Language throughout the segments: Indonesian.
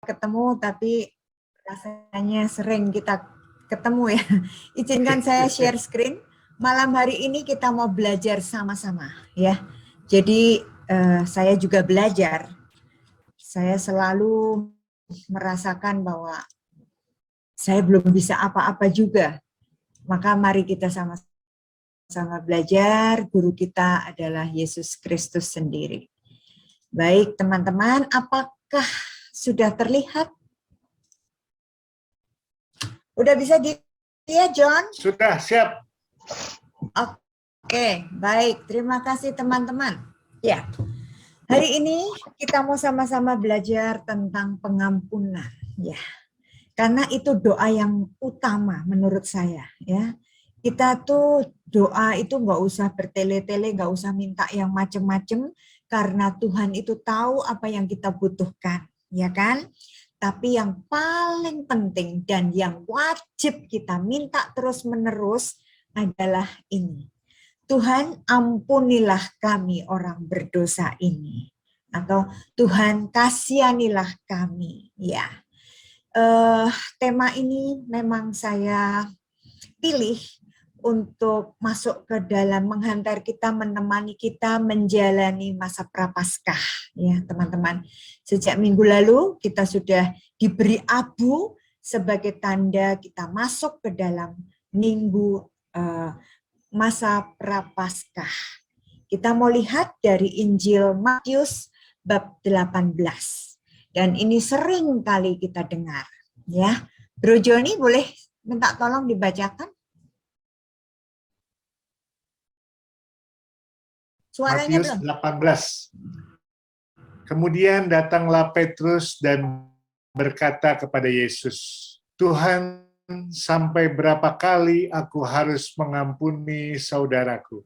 ketemu, tapi rasanya sering kita ketemu ya. Izinkan saya share screen. Malam hari ini kita mau belajar sama-sama ya. Jadi saya juga belajar. Saya selalu merasakan bahwa saya belum bisa apa-apa juga. Maka mari kita sama-sama belajar. Guru kita adalah Yesus Kristus sendiri. Baik teman-teman, apakah sudah terlihat? Udah bisa dilihat, John? Sudah, siap. Oke, baik. Terima kasih teman-teman. Ya, hari ini kita mau sama-sama belajar tentang pengampunan. Ya, karena itu doa yang utama menurut saya. Ya, kita tuh doa itu nggak usah bertele-tele, nggak usah minta yang macem-macem, karena Tuhan itu tahu apa yang kita butuhkan, ya kan? Tapi yang paling penting dan yang wajib kita minta terus-menerus adalah ini. Tuhan, ampunilah kami orang berdosa ini. Atau Tuhan, kasihanilah kami. Ya, tema ini memang saya pilih untuk masuk ke dalam menghantar kita, menemani kita menjalani masa prapaskah, ya teman-teman. Sejak minggu lalu kita sudah diberi abu sebagai tanda kita masuk ke dalam minggu masa prapaskah. Kita mau lihat dari Injil Matius bab 18. Dan ini sering kali kita dengar, ya. Bro Joni boleh minta tolong dibacakan? Suaranya Matius belum? 18. Kemudian datanglah Petrus dan berkata kepada Yesus, Tuhan, sampai berapa kali aku harus mengampuni saudaraku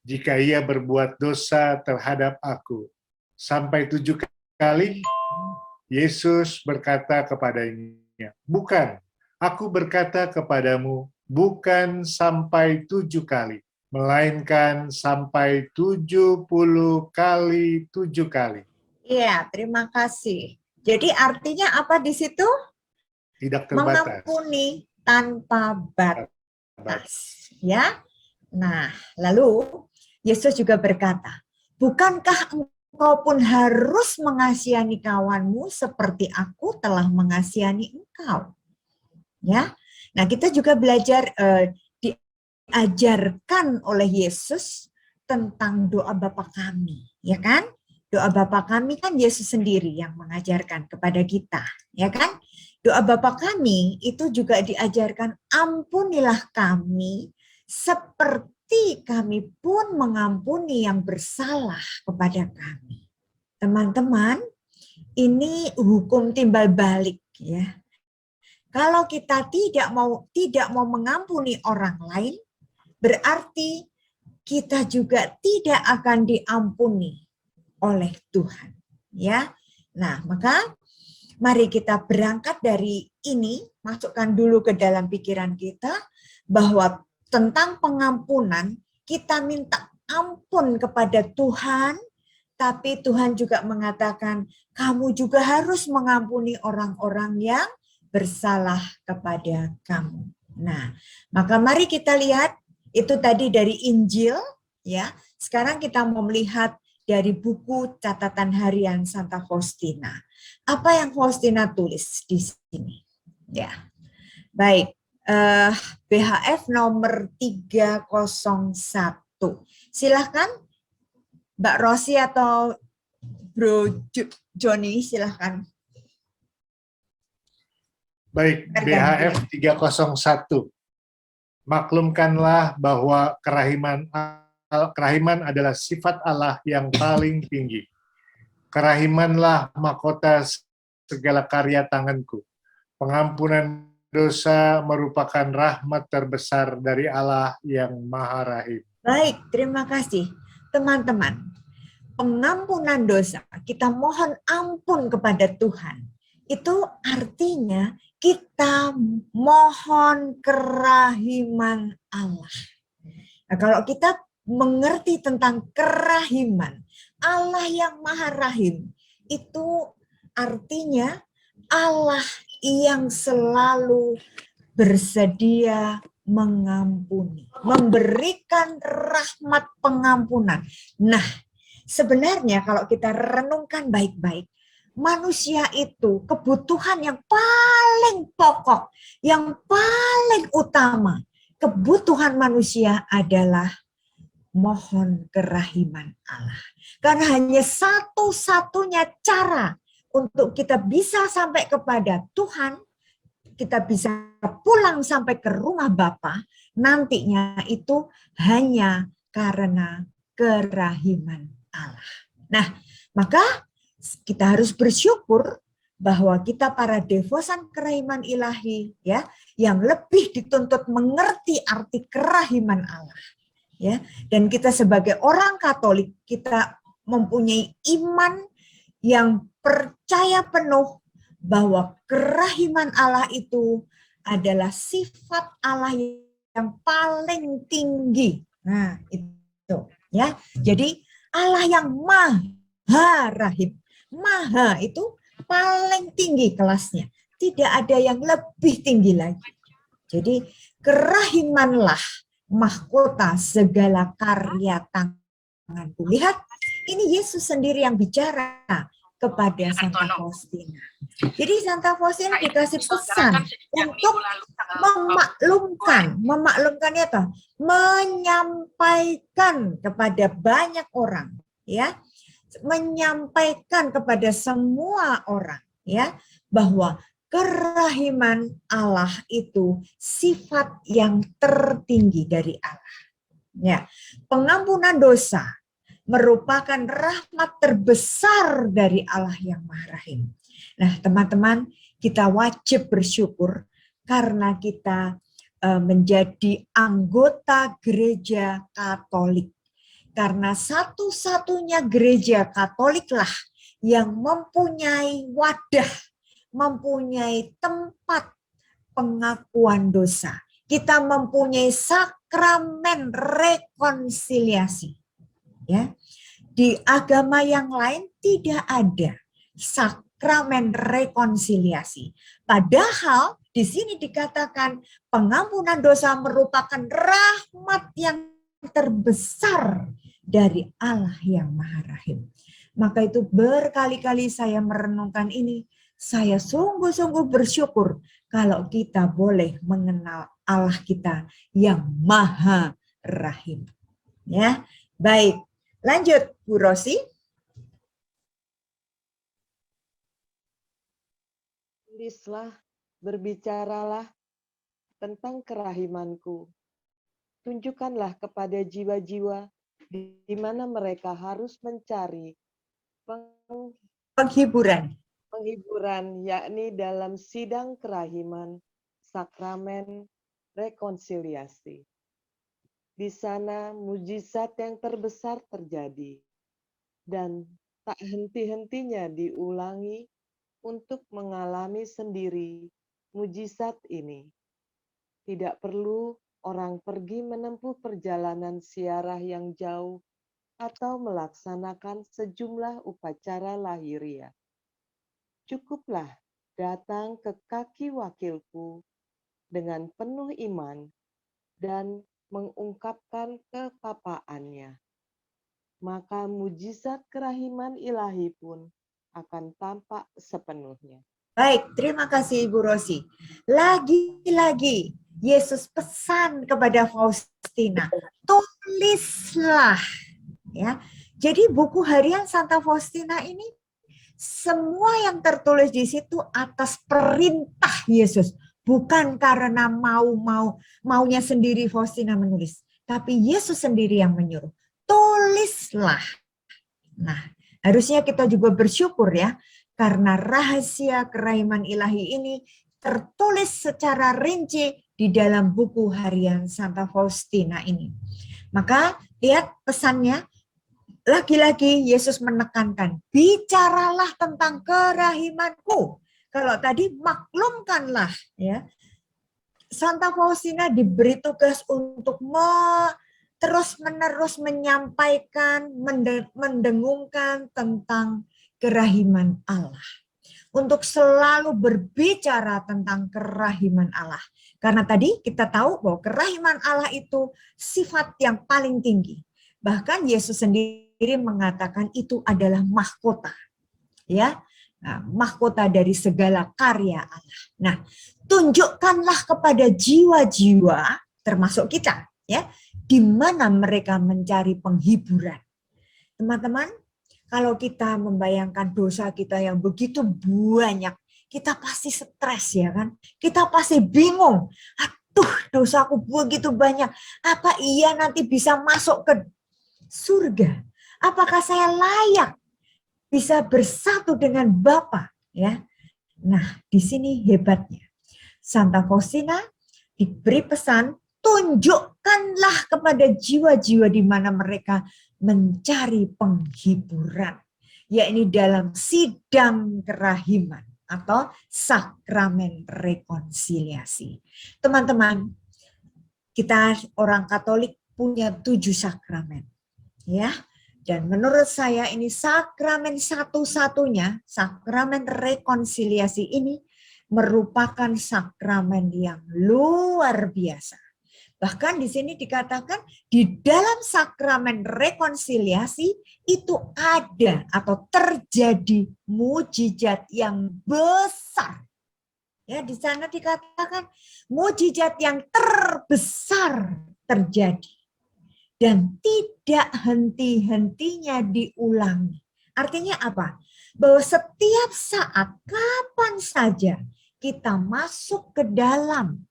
jika ia berbuat dosa terhadap aku? Sampai 7 kali? Yesus berkata kepadanya, bukan, aku berkata kepadamu, bukan sampai 7 kali, melainkan sampai 70 kali 7 kali. Iya, terima kasih. Jadi artinya apa di situ? Tidak terbatas. Mengampuni tanpa batas. Ya. Nah, lalu Yesus juga berkata, bukankah engkau pun harus mengasihani kawanmu seperti aku telah mengasihani engkau? Ya. Nah, kita juga belajar diajarkan oleh Yesus tentang doa Bapa kami, ya kan? Doa Bapa kami kan Yesus sendiri yang mengajarkan kepada kita, ya kan? Doa Bapa kami itu juga diajarkan, ampunilah kami seperti kami pun mengampuni yang bersalah kepada kami. Teman-teman, ini hukum timbal balik ya. Kalau kita tidak mau mengampuni orang lain, berarti kita juga tidak akan diampuni oleh Tuhan, ya. Nah, maka mari kita berangkat dari ini, masukkan dulu ke dalam pikiran kita bahwa tentang pengampunan kita minta ampun kepada Tuhan, tapi Tuhan juga mengatakan kamu juga harus mengampuni orang-orang yang bersalah kepada kamu. Nah, maka mari kita lihat itu tadi dari Injil, ya. Sekarang kita mau melihat dari buku catatan harian Santa Faustina. Apa yang Faustina tulis di sini? Ya, baik. BHF nomor 301. Silahkan, Mbak Rosi atau Bro Joni, silahkan. Baik, BHF 301. Maklumkanlah bahwa kerahiman adalah sifat Allah yang paling tinggi. Kerahimanlah mahkota segala karya tanganku. Pengampunan dosa merupakan rahmat terbesar dari Allah yang Maha Rahim. Baik, terima kasih. Teman-teman, pengampunan dosa, kita mohon ampun kepada Tuhan. Itu artinya kita mohon kerahiman Allah. Nah, kalau kita mengerti tentang kerahiman, Allah yang Maha Rahim, itu artinya Allah yang selalu bersedia mengampuni, memberikan rahmat pengampunan. Nah, sebenarnya kalau kita renungkan baik-baik, manusia itu kebutuhan yang paling pokok, yang paling utama, kebutuhan manusia adalah mohon kerahiman Allah. Karena hanya satu-satunya cara untuk kita bisa sampai kepada Tuhan, kita bisa pulang sampai ke rumah Bapa, nantinya itu hanya karena kerahiman Allah. Nah, maka kita harus bersyukur bahwa kita para devosan kerahiman ilahi, ya, yang lebih dituntut mengerti arti kerahiman Allah, ya. Dan kita sebagai orang Katolik, kita mempunyai iman yang percaya penuh bahwa kerahiman Allah itu adalah sifat Allah yang paling tinggi. Nah, itu ya. Jadi Allah yang maha rahim. Maha itu paling tinggi kelasnya. Tidak ada yang lebih tinggi lagi. Jadi kerahimanlah mahkota segala karya tanganku. Lihat, ini Yesus sendiri yang bicara kepada Santa Faustina. Jadi Santa Faustina dikasih pesan untuk memaklumkan itu, menyampaikan kepada banyak orang, ya, menyampaikan kepada semua orang, ya, bahwa kerahiman Allah itu sifat yang tertinggi dari Allah. Ya, pengampunan dosa merupakan rahmat terbesar dari Allah yang Maha Rahim. Nah, teman-teman, kita wajib bersyukur karena kita menjadi anggota gereja Katolik. Karena satu-satunya gereja Katoliklah yang mempunyai wadah, mempunyai tempat pengakuan dosa. Kita mempunyai sakramen rekonsiliasi. Ya, di agama yang lain tidak ada sakramen rekonsiliasi. Padahal di sini dikatakan pengampunan dosa merupakan rahmat yang terbesar dari Allah yang Maha Rahim. Maka itu berkali-kali saya merenungkan ini, saya sungguh-sungguh bersyukur kalau kita boleh mengenal Allah kita yang Maha Rahim. Ya, baik. Lanjut, Bu Rosi. Tulislah, berbicaralah tentang kerahimanku. Tunjukkanlah kepada jiwa-jiwa di mana mereka harus mencari Penghiburan, yakni dalam sidang kerahiman, sakramen rekonsiliasi. Di sana mujizat yang terbesar terjadi dan tak henti-hentinya diulangi untuk mengalami sendiri mujizat ini. Tidak perlu orang pergi menempuh perjalanan ziarah yang jauh atau melaksanakan sejumlah upacara lahiriah. Cukuplah datang ke kaki wakilku dengan penuh iman dan mengungkapkan kepapaannya. Maka mujizat kerahiman ilahi pun akan tampak sepenuhnya. Baik, terima kasih Ibu Rosi. Lagi-lagi Yesus pesan kepada Faustina, tulislah, ya. Jadi buku harian Santa Faustina ini semua yang tertulis di situ atas perintah Yesus, bukan karena maunya sendiri Faustina menulis, tapi Yesus sendiri yang menyuruh. Tulislah. Nah, harusnya kita juga bersyukur ya, karena rahasia kerahiman ilahi ini tertulis secara rinci di dalam buku harian Santa Faustina ini. Maka lihat pesannya, lagi-lagi Yesus menekankan, bicaralah tentang kerahimanku. Kalau tadi maklumkanlah, ya. Santa Faustina diberi tugas untuk terus-menerus menyampaikan, mendengungkan tentang kerahiman Allah. untuk selalu berbicara tentang kerahiman Allah. Karena tadi kita tahu bahwa kerahiman Allah itu sifat yang paling tinggi. Bahkan Yesus sendiri mengatakan itu adalah mahkota. Ya, nah, mahkota dari segala karya Allah. Nah, tunjukkanlah kepada jiwa-jiwa termasuk kita, ya, di mana mereka mencari penghiburan. Teman-teman, kalau kita membayangkan dosa kita yang begitu banyak, kita pasti stres, ya kan? Kita pasti bingung. Aduh, dosaku begitu banyak. Apa iya nanti bisa masuk ke surga? Apakah saya layak bisa bersatu dengan Bapa? Ya. Nah, di sini hebatnya. Santa Faustina diberi pesan, tunjukkanlah kepada jiwa-jiwa di mana mereka mencari penghiburan, yakni dalam sidang kerahiman atau sakramen rekonsiliasi. Teman-teman, kita orang Katolik punya 7 sakramen, ya. Dan menurut saya ini sakramen satu-satunya, sakramen rekonsiliasi ini merupakan sakramen yang luar biasa. Bahkan di sini dikatakan di dalam sakramen rekonsiliasi itu ada atau terjadi mujizat yang besar. Ya, di sana dikatakan mujizat yang terbesar terjadi dan tidak henti-hentinya diulangi. Artinya apa? Bahwa setiap saat, kapan saja kita masuk ke dalam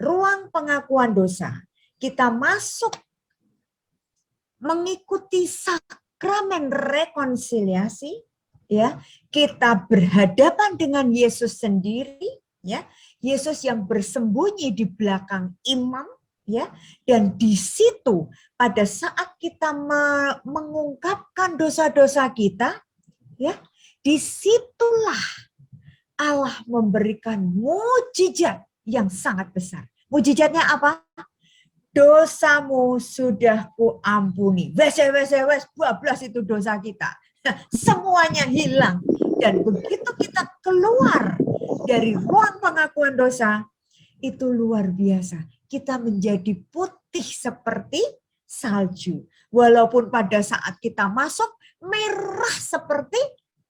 ruang pengakuan dosa, kita masuk mengikuti sakramen rekonsiliasi, ya, kita berhadapan dengan Yesus sendiri, ya, Yesus yang bersembunyi di belakang imam, ya, dan di situ pada saat kita mengungkapkan dosa-dosa kita, ya, disitulah Allah memberikan mujizat yang sangat besar. Mujizatnya apa? Dosamu sudah kuampuni. Wes, bablas itu dosa kita. Semuanya hilang. Dan begitu kita keluar dari ruang pengakuan dosa, itu luar biasa. Kita menjadi putih seperti salju. Walaupun pada saat kita masuk, merah seperti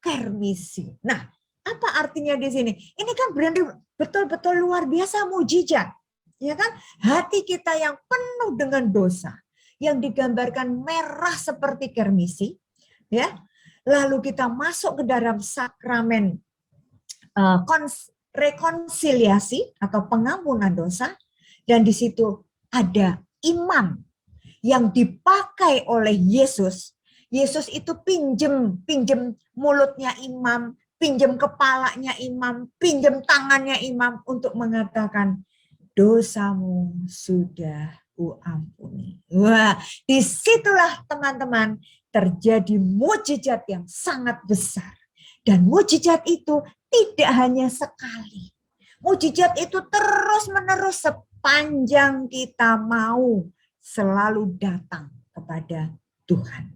kermisi. Nah, apa artinya di sini? Ini kan berarti betul-betul luar biasa mujizat. Ya kan? Hati kita yang penuh dengan dosa, yang digambarkan merah seperti kermisi, ya. Lalu kita masuk ke dalam sakramen rekonsiliasi atau pengampunan dosa, dan di situ ada imam yang dipakai oleh Yesus. Yesus itu pinjem mulutnya imam, pinjem kepalanya imam, pinjem tangannya imam untuk mengatakan dosamu sudah kuampuni. Wah, disitulah teman-teman terjadi mujizat yang sangat besar. Dan mujizat itu tidak hanya sekali. Mujizat itu terus-menerus sepanjang kita mau selalu datang kepada Tuhan.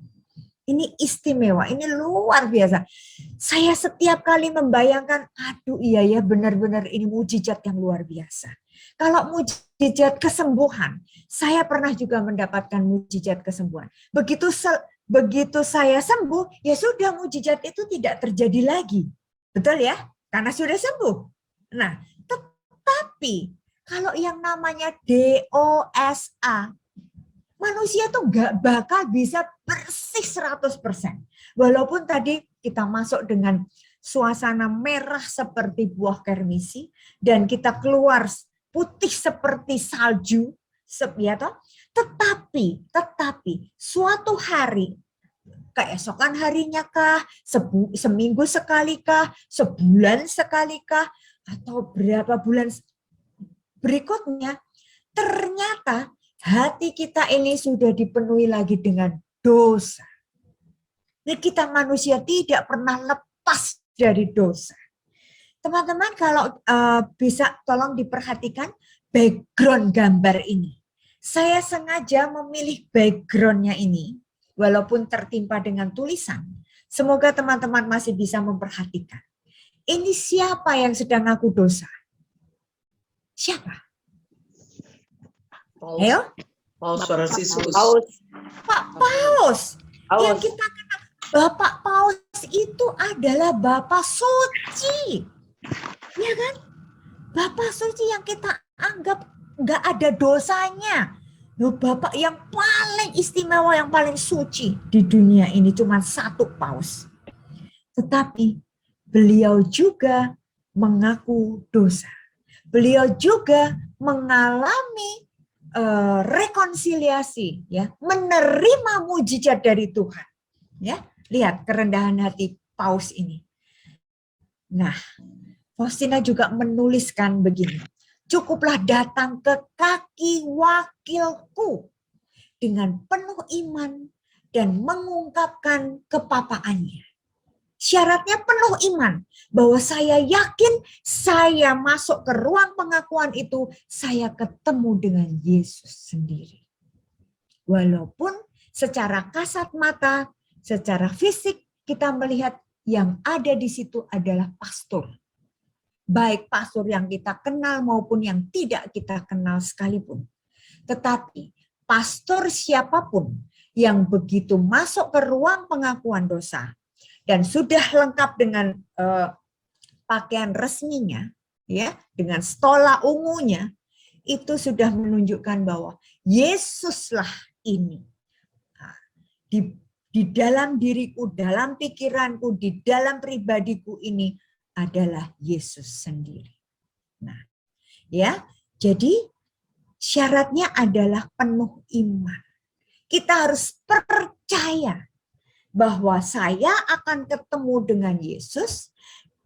Ini istimewa, ini luar biasa. Saya setiap kali membayangkan, aduh iya ya benar-benar ini mujizat yang luar biasa. Kalau mujizat kesembuhan, saya pernah juga mendapatkan mujizat kesembuhan. Begitu saya sembuh, ya sudah mujizat itu tidak terjadi lagi. Betul ya? Karena sudah sembuh. Nah, tetapi kalau yang namanya DOSA, manusia tuh nggak bakal bisa bersih 100%. Walaupun tadi kita masuk dengan suasana merah seperti buah kermisi, dan kita keluar putih seperti salju, ya toh? Tetapi suatu hari, keesokan harinya kah, seminggu sekali kah, sebulan sekali kah, atau berapa bulan berikutnya, ternyata hati kita ini sudah dipenuhi lagi dengan dosa. Dan kita manusia tidak pernah lepas dari dosa. Teman-teman kalau bisa tolong diperhatikan background gambar ini. Saya sengaja memilih backgroundnya ini, walaupun tertimpa dengan tulisan. Semoga teman-teman masih bisa memperhatikan. Ini siapa yang sedang ngaku dosa? Siapa? Ayo, Paus Fransiskus. Pak Paus. Yang Paus. kita kenal, Bapak Paus itu adalah Bapak suci. Ya kan? Bapak suci yang kita anggap nggak ada dosanya. Loh, Bapak yang paling istimewa, yang paling suci di dunia ini cuma satu Paus. Tetapi beliau juga mengaku dosa. Beliau juga mengalami rekonsiliasi, ya, menerima mujizat dari Tuhan. Ya, lihat kerendahan hati Paus ini. Nah, Faustina juga menuliskan begini. Cukuplah datang ke kaki wakilku dengan penuh iman dan mengungkapkan kepapaannya. Syaratnya penuh iman, bahwa saya yakin saya masuk ke ruang pengakuan itu, saya ketemu dengan Yesus sendiri. Walaupun secara kasat mata, secara fisik kita melihat yang ada di situ adalah pastor. Baik pastor yang kita kenal maupun yang tidak kita kenal sekalipun. Tetapi pastor siapapun yang begitu masuk ke ruang pengakuan dosa dan sudah lengkap dengan pakaian resminya, ya, dengan stola ungunya, itu sudah menunjukkan bahwa Yesuslah ini. Di dalam diriku, dalam pikiranku, di dalam pribadiku ini adalah Yesus sendiri. Nah, ya, jadi syaratnya adalah penuh iman. Kita harus percaya bahwa saya akan ketemu dengan Yesus,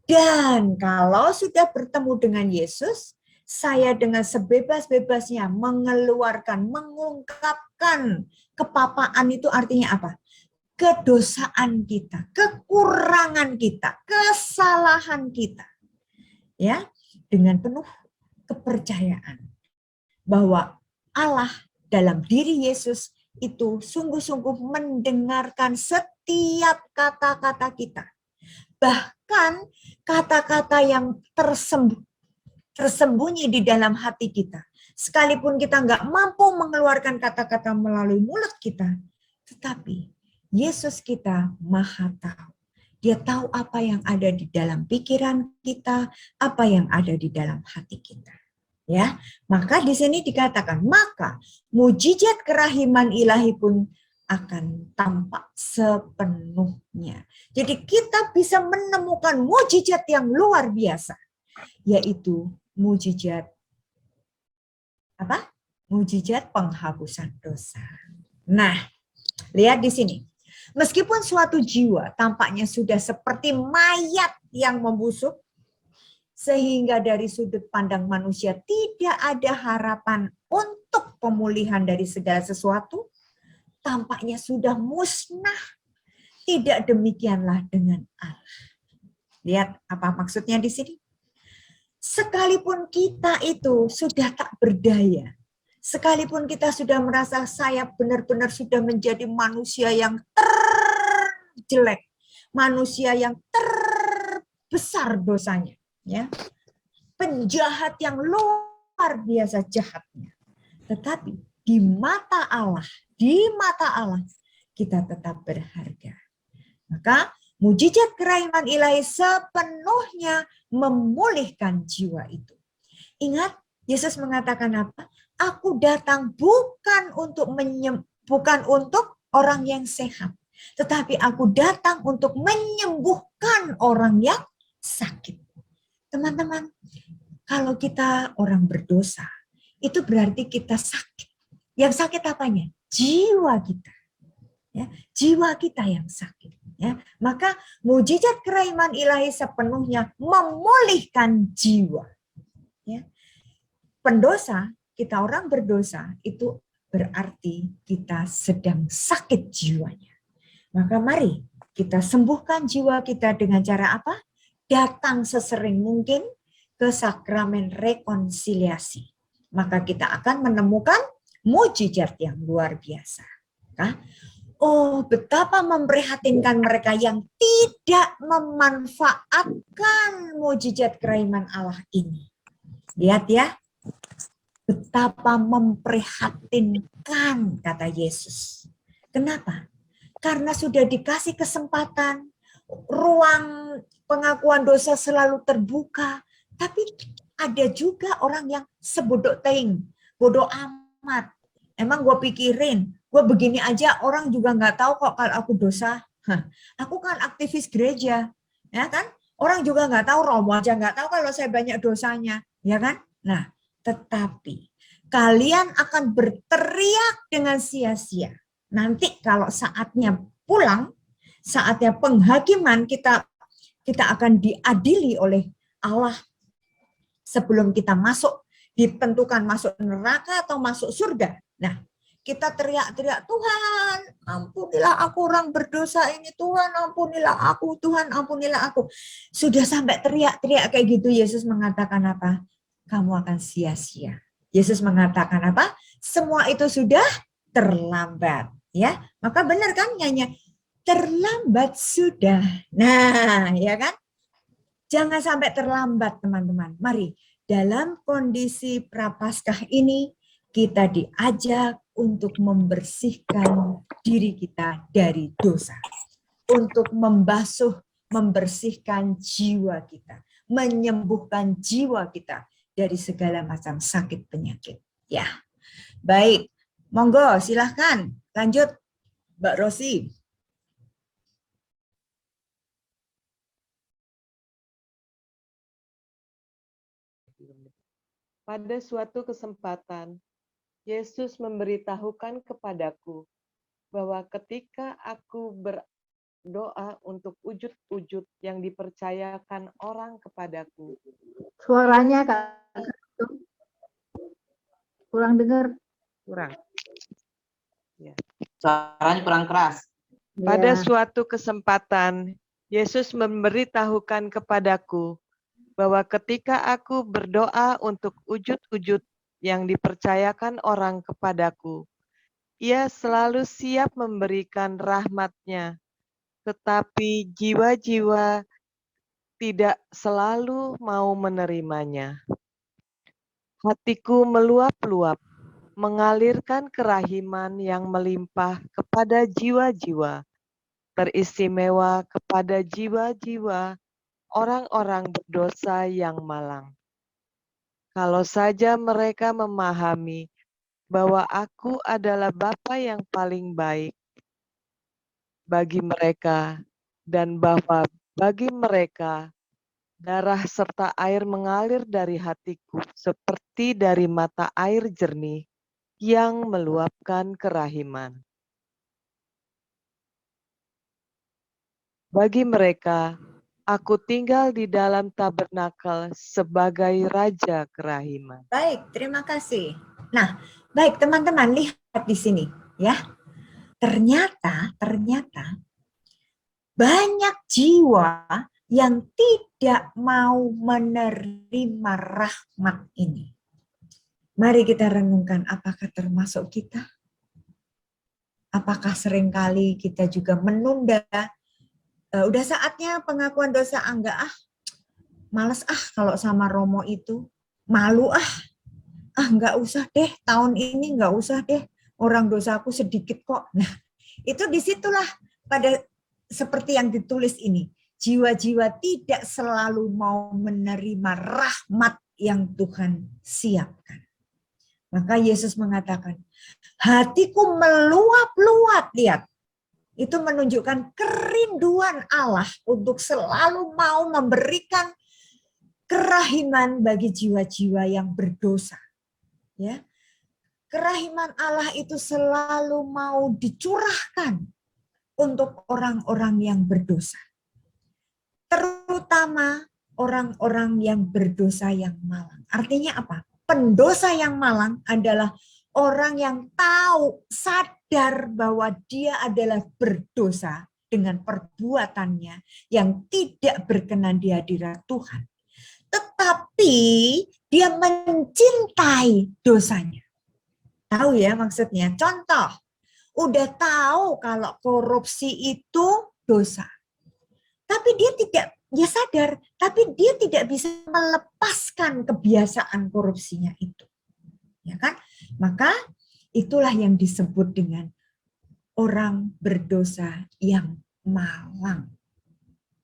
dan kalau sudah bertemu dengan Yesus, saya dengan sebebas-bebasnya mengeluarkan, mengungkapkan kepapaan. Itu artinya apa? Kedosaan kita, kekurangan kita, kesalahan kita. Ya, dengan penuh kepercayaan bahwa Allah dalam diri Yesus itu sungguh-sungguh mendengarkan setiap kata-kata kita. Bahkan kata-kata yang tersembunyi di dalam hati kita. Sekalipun kita nggak mampu mengeluarkan kata-kata melalui mulut kita, tetapi Yesus kita Maha tahu. Dia tahu apa yang ada di dalam pikiran kita, apa yang ada di dalam hati kita. Ya, maka di sini dikatakan, maka mujizat kerahiman ilahi pun akan tampak sepenuhnya. Jadi kita bisa menemukan mujizat yang luar biasa, yaitu mujizat apa? Mujizat penghapusan dosa. Nah, lihat di sini. Meskipun suatu jiwa tampaknya sudah seperti mayat yang membusuk, sehingga dari sudut pandang manusia tidak ada harapan untuk pemulihan dari segala sesuatu, tampaknya sudah musnah. Tidak demikianlah dengan Allah. Lihat apa maksudnya di sini? Sekalipun kita itu sudah tak berdaya, sekalipun kita sudah merasa saya benar-benar sudah menjadi manusia yang terjelek, manusia yang terbesar dosanya, ya, penjahat yang luar biasa jahatnya, tetapi di mata Allah kita tetap berharga. Maka mujizat kerahiman ilahi sepenuhnya memulihkan jiwa itu. Ingat, Yesus mengatakan apa? Aku datang bukan untuk orang yang sehat, tetapi aku datang untuk menyembuhkan orang yang sakit. Teman-teman, kalau kita orang berdosa, itu berarti kita sakit. Yang sakit apanya? Jiwa kita. Ya, jiwa kita yang sakit. Ya, maka mujizat kerahiman ilahi sepenuhnya memulihkan jiwa. Ya. Pendosa, kita orang berdosa, itu berarti kita sedang sakit jiwanya. Maka mari kita sembuhkan jiwa kita dengan cara apa? Datang sesering mungkin ke sakramen rekonsiliasi. Maka kita akan menemukan mujizat yang luar biasa. Nah, Oh, betapa memprihatinkan mereka yang tidak memanfaatkan mujizat kerahiman Allah ini. Lihat ya, betapa memprihatinkan, kata Yesus. Kenapa? Karena sudah dikasih kesempatan, ruang pengakuan dosa selalu terbuka, tapi ada juga orang yang sebodoh teing, bodoh amat. Emang gue pikirin, gue begini aja orang juga nggak tahu kok kalau aku dosa. Aku kan aktivis gereja, ya kan? Orang juga nggak tahu, Romo aja nggak tahu kalau saya banyak dosanya, ya kan? Nah, tetapi kalian akan berteriak dengan sia-sia. Nanti kalau saatnya pulang, saatnya penghakiman, kita akan diadili oleh Allah sebelum kita masuk, ditentukan masuk neraka atau masuk surga. Nah, kita teriak-teriak, Tuhan, ampunilah aku orang berdosa ini, Tuhan, ampunilah aku, Tuhan, ampunilah aku. Sudah sampai teriak-teriak kayak gitu, Yesus mengatakan apa? Kamu akan sia-sia. Yesus mengatakan apa? Semua itu sudah terlambat. Ya, maka benar kan nyanyi, terlambat sudah. Nah, ya kan? Jangan sampai terlambat, teman-teman. Mari, dalam kondisi prapaskah ini, kita diajak untuk membersihkan diri kita dari dosa. Untuk membasuh, membersihkan jiwa kita. Menyembuhkan jiwa kita dari segala macam sakit penyakit. Ya, baik. Monggo, silahkan. Lanjut, Mbak Rosi. Pada suatu kesempatan, Yesus memberitahukan kepadaku bahwa ketika aku berdoa untuk wujud-wujud yang dipercayakan orang kepadaku. Suaranya Kak, kurang dengar. Kurang. Ya. Suaranya kurang keras. Pada Ya. suatu kesempatan, Yesus memberitahukan kepadaku bahwa ketika aku berdoa untuk wujud-wujud yang dipercayakan orang kepadaku, Ia selalu siap memberikan rahmat-Nya, tetapi jiwa-jiwa tidak selalu mau menerimanya. Hatiku meluap-luap, mengalirkan kerahiman yang melimpah kepada jiwa-jiwa, teristimewa kepada jiwa-jiwa orang-orang berdosa yang malang. Kalau saja mereka memahami bahwa aku adalah Bapa yang paling baik bagi mereka, dan bahwa bagi mereka darah serta air mengalir dari hatiku seperti dari mata air jernih yang meluapkan kerahiman. Bagi mereka, aku tinggal di dalam tabernakel sebagai Raja Kerahiman. Baik, terima kasih. Nah, baik teman-teman, lihat di sini ya. Ternyata banyak jiwa yang tidak mau menerima rahmat ini. Mari kita renungkan, apakah termasuk kita? Apakah seringkali kita juga menunda? Udah saatnya pengakuan dosa, enggak males kalau sama Romo itu, malu enggak usah deh, tahun ini enggak usah deh, orang dosaku sedikit kok. Nah, itu disitulah pada seperti yang ditulis ini, jiwa-jiwa tidak selalu mau menerima rahmat yang Tuhan siapkan. Maka Yesus mengatakan, hatiku meluap-luap, lihat. Itu menunjukkan kerinduan Allah untuk selalu mau memberikan kerahiman bagi jiwa-jiwa yang berdosa. Ya, kerahiman Allah itu selalu mau dicurahkan untuk orang-orang yang berdosa. Terutama orang-orang yang berdosa yang malang. Artinya apa? Pendosa yang malang adalah orang yang tahu, sadar bahwa dia adalah berdosa dengan perbuatannya yang tidak berkenan di hadirat Tuhan. Tetapi dia mencintai dosanya. Tahu ya maksudnya? Contoh, udah tahu kalau korupsi itu dosa. Tapi dia sadar, tapi dia tidak bisa melepaskan kebiasaan korupsinya itu. Ya kan? Maka itulah yang disebut dengan orang berdosa yang malang.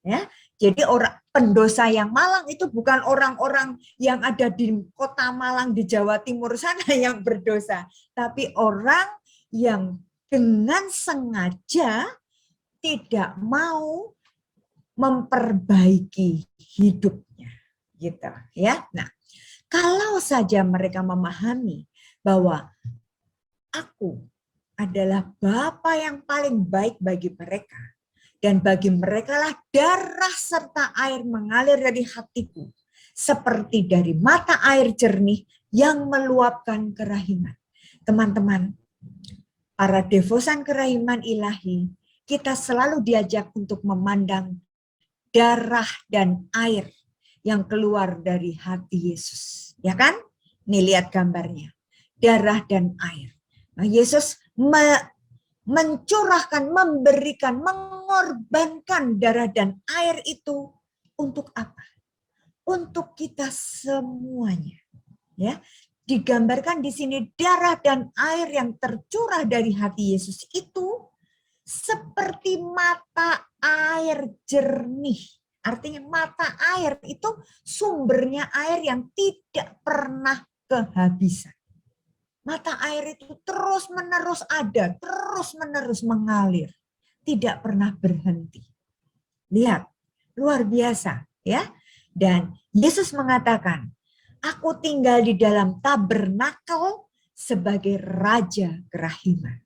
Ya. Jadi orang pendosa yang malang itu bukan orang-orang yang ada di kota Malang di Jawa Timur sana yang berdosa, tapi orang yang dengan sengaja tidak mau memperbaiki hidupnya, gitu ya. Nah, kalau saja mereka memahami bahwa aku adalah Bapa yang paling baik bagi mereka, dan bagi mereka lah darah serta air mengalir dari hatiku, seperti dari mata air jernih yang meluapkan kerahiman. Teman-teman, para devosan kerahiman ilahi, kita selalu diajak untuk memandang darah dan air yang keluar dari hati Yesus. Ya kan? Nih lihat gambarnya. Darah dan air. Nah, Yesus mencurahkan, memberikan, mengorbankan darah dan air itu untuk apa? Untuk kita semuanya. Ya, digambarkan di sini darah dan air yang tercurah dari hati Yesus itu seperti mata air jernih. Artinya mata air itu sumbernya air yang tidak pernah kehabisan. Mata air itu terus-menerus ada, terus-menerus mengalir. Tidak pernah berhenti. Lihat, luar biasa ya. Dan Yesus mengatakan, aku tinggal di dalam tabernakel sebagai Raja Kerahiman.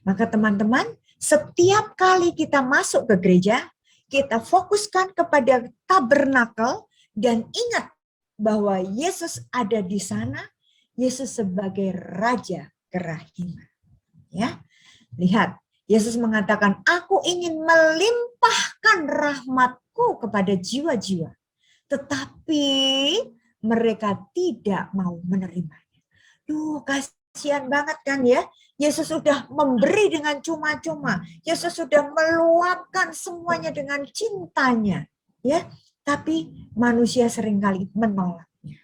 Maka teman-teman, setiap kali kita masuk ke gereja, kita fokuskan kepada tabernakel dan ingat bahwa Yesus ada di sana, Yesus sebagai Raja Kerahiman. Ya, lihat, Yesus mengatakan, aku ingin melimpahkan rahmatku kepada jiwa-jiwa, tetapi mereka tidak mau menerimanya. Duh, kasihan banget kan ya. Yesus sudah memberi dengan cuma-cuma. Yesus sudah meluapkan semuanya dengan cintanya. Ya, tapi manusia seringkali menolaknya.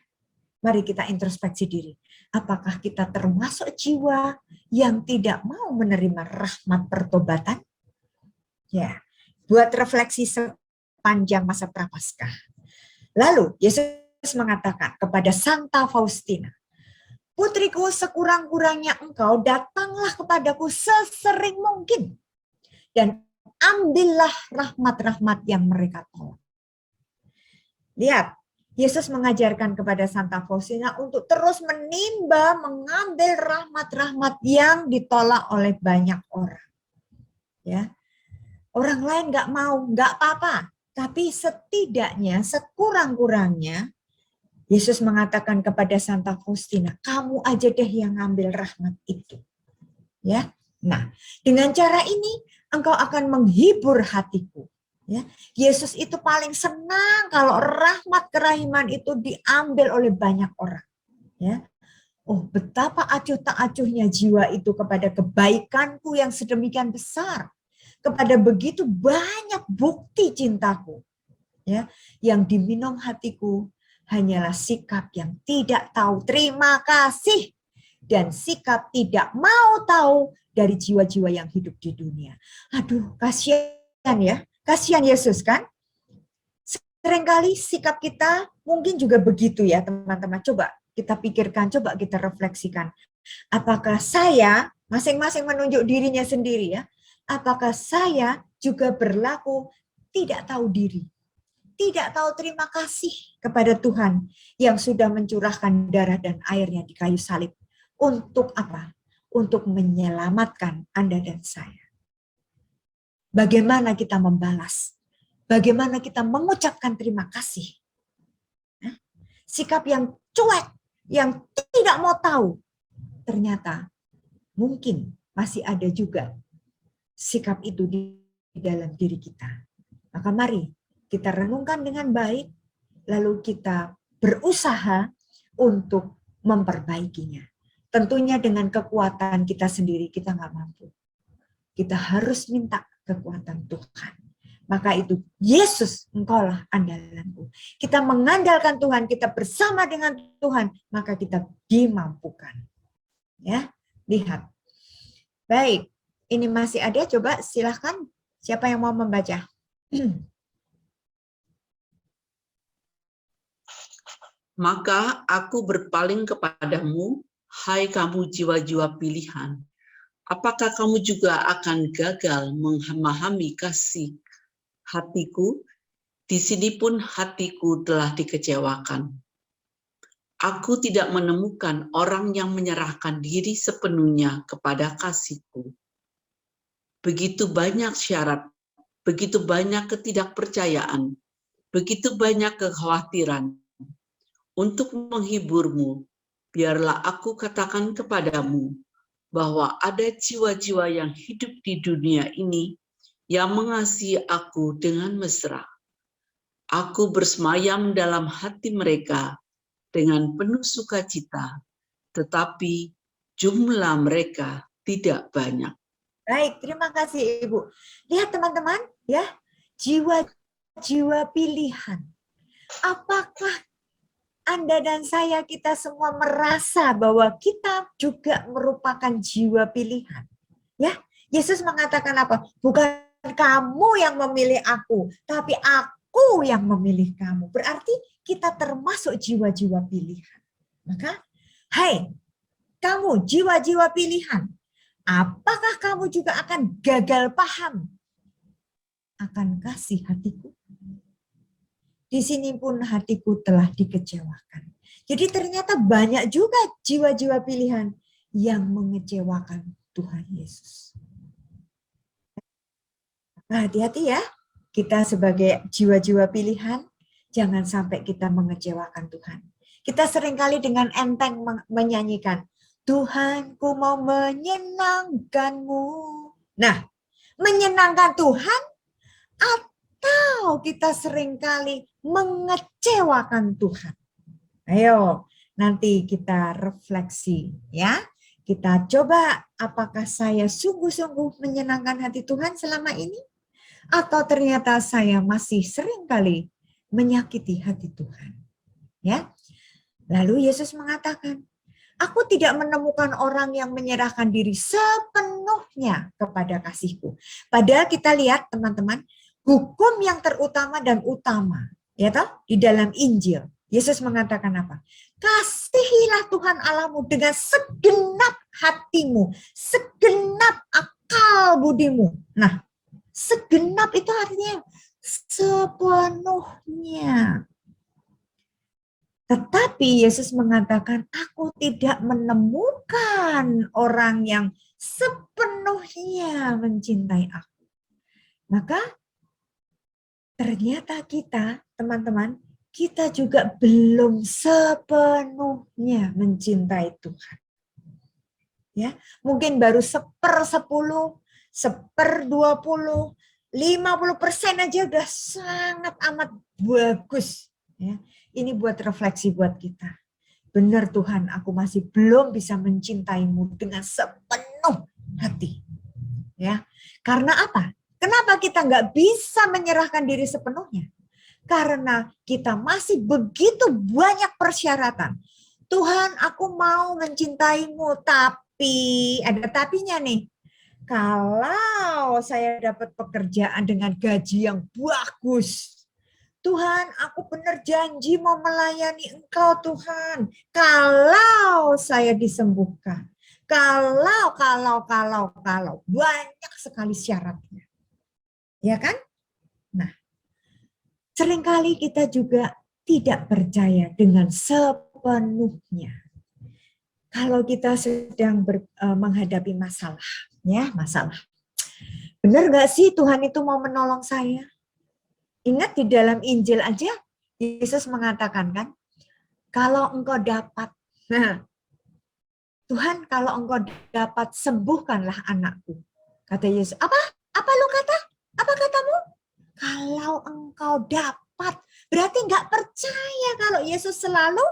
Mari kita introspeksi diri. Apakah kita termasuk jiwa yang tidak mau menerima rahmat pertobatan? Ya, buat refleksi sepanjang masa Prapaskah. Lalu Yesus mengatakan kepada Santa Faustina, putriku, sekurang-kurangnya engkau datanglah kepadaku sesering mungkin dan ambillah rahmat-rahmat yang mereka tolak. Lihat, Yesus mengajarkan kepada Santa Faustina untuk terus menimba, mengambil rahmat-rahmat yang ditolak oleh banyak orang. Ya, orang lain nggak mau, nggak apa-apa. Tapi setidaknya, sekurang-kurangnya, Yesus mengatakan kepada Santa Faustina, kamu aja deh yang ngambil rahmat itu. Ya. Nah, dengan cara ini engkau akan menghibur hatiku. Ya. Yesus itu paling senang kalau rahmat kerahiman itu diambil oleh banyak orang. Ya. Oh, betapa acuh tak acuhnya jiwa itu kepada kebaikanku yang sedemikian besar. Kepada begitu banyak bukti cintaku. Ya, yang diminum hatiku hanyalah sikap yang tidak tahu terima kasih dan sikap tidak mau tahu dari jiwa-jiwa yang hidup di dunia. Aduh, kasihan ya. Kasihan Yesus kan? Seringkali sikap kita mungkin juga begitu ya, teman-teman. Coba kita pikirkan, coba kita refleksikan. Apakah saya, masing-masing menunjuk dirinya sendiri ya, apakah saya juga berlaku tidak tahu diri? Tidak tahu terima kasih kepada Tuhan yang sudah mencurahkan darah dan airnya di kayu salib. Untuk apa? Untuk menyelamatkan Anda dan saya. Bagaimana kita membalas? Bagaimana kita mengucapkan terima kasih? Sikap yang cuek, yang tidak mau tahu, ternyata mungkin masih ada juga sikap itu di dalam diri kita. Maka mari kita renungkan dengan baik, lalu kita berusaha untuk memperbaikinya. Tentunya dengan kekuatan kita sendiri, kita nggak mampu. kita harus minta kekuatan Tuhan. Maka itu, Yesus, Engkaulah andalanku. Kita mengandalkan Tuhan, kita bersama dengan Tuhan, maka kita dimampukan. Ya, lihat. Baik, ini masih ada, coba silahkan. Siapa yang mau membaca? Maka aku berpaling kepadamu, hai kamu jiwa-jiwa pilihan. Apakah kamu juga akan gagal memahami kasih hatiku? Di sini pun hatiku telah dikecewakan. Aku tidak menemukan orang yang menyerahkan diri sepenuhnya kepada kasihku. Begitu banyak syarat, begitu banyak ketidakpercayaan, begitu banyak kekhawatiran. Untuk menghiburmu, biarlah aku katakan kepadamu bahwa ada jiwa-jiwa yang hidup di dunia ini yang mengasihi aku dengan mesra. Aku bersemayam dalam hati mereka dengan penuh sukacita, tetapi jumlah mereka tidak banyak. Baik, terima kasih Ibu. Lihat teman-teman, ya, jiwa-jiwa pilihan. Apakah Anda dan saya, kita semua merasa bahwa kita juga merupakan jiwa pilihan? Ya, Yesus mengatakan apa? Bukan kamu yang memilih aku, tapi aku yang memilih kamu. Berarti kita termasuk jiwa-jiwa pilihan. Maka, hai, kamu jiwa-jiwa pilihan, apakah kamu juga akan gagal paham akan kasih hatiku? Di sini pun hatiku telah dikecewakan. Jadi ternyata banyak juga jiwa-jiwa pilihan yang mengecewakan Tuhan Yesus. Nah, hati-hati ya, kita sebagai jiwa-jiwa pilihan, jangan sampai kita mengecewakan Tuhan. Kita seringkali dengan enteng menyanyikan, Tuhanku mau menyenangkanmu. Nah, menyenangkan Tuhan atau kita seringkali mengecewakan Tuhan? Ayo, nanti kita refleksi ya. Kita coba apakah saya sungguh-sungguh menyenangkan hati Tuhan selama ini? Atau ternyata saya masih seringkali menyakiti hati Tuhan? Ya. Lalu Yesus mengatakan, aku tidak menemukan orang yang menyerahkan diri sepenuhnya kepada kasihku. Padahal kita lihat teman-teman, hukum yang terutama dan utama, ya toh, di dalam Injil, Yesus mengatakan apa? Kasihilah Tuhan Allahmu dengan segenap hatimu, segenap akal budimu. Nah, segenap itu artinya sepenuhnya. Tetapi Yesus mengatakan, aku tidak menemukan orang yang sepenuhnya mencintai aku. Maka ternyata kita, teman-teman, kita juga belum sepenuhnya mencintai Tuhan. Ya, mungkin baru 1/10, 1/20, 50% aja udah sangat amat bagus. Ya, ini buat refleksi buat kita. Benar Tuhan, aku masih belum bisa mencintaimu dengan sepenuh hati. Ya, karena apa? Kenapa kita nggak bisa menyerahkan diri sepenuhnya? Karena kita masih begitu banyak persyaratan. Tuhan, aku mau mencintaimu, tapi ada tapinya nih. Kalau saya dapat pekerjaan dengan gaji yang bagus, Tuhan, aku benar janji mau melayani Engkau, Tuhan. Kalau saya disembuhkan, kalau banyak sekali syaratnya. Ya kan? Nah, seringkali kita juga tidak percaya dengan sepenuhnya. Kalau kita sedang menghadapi masalah, ya masalah. Benar nggak sih Tuhan itu mau menolong saya? Ingat di dalam Injil aja, Yesus mengatakan kan, kalau engkau dapat, nah, Tuhan kalau engkau dapat sembuhkanlah anakku. Kata Yesus, apa? Apa lu kata? Apa katamu? Kalau engkau dapat, berarti nggak percaya kalau Yesus selalu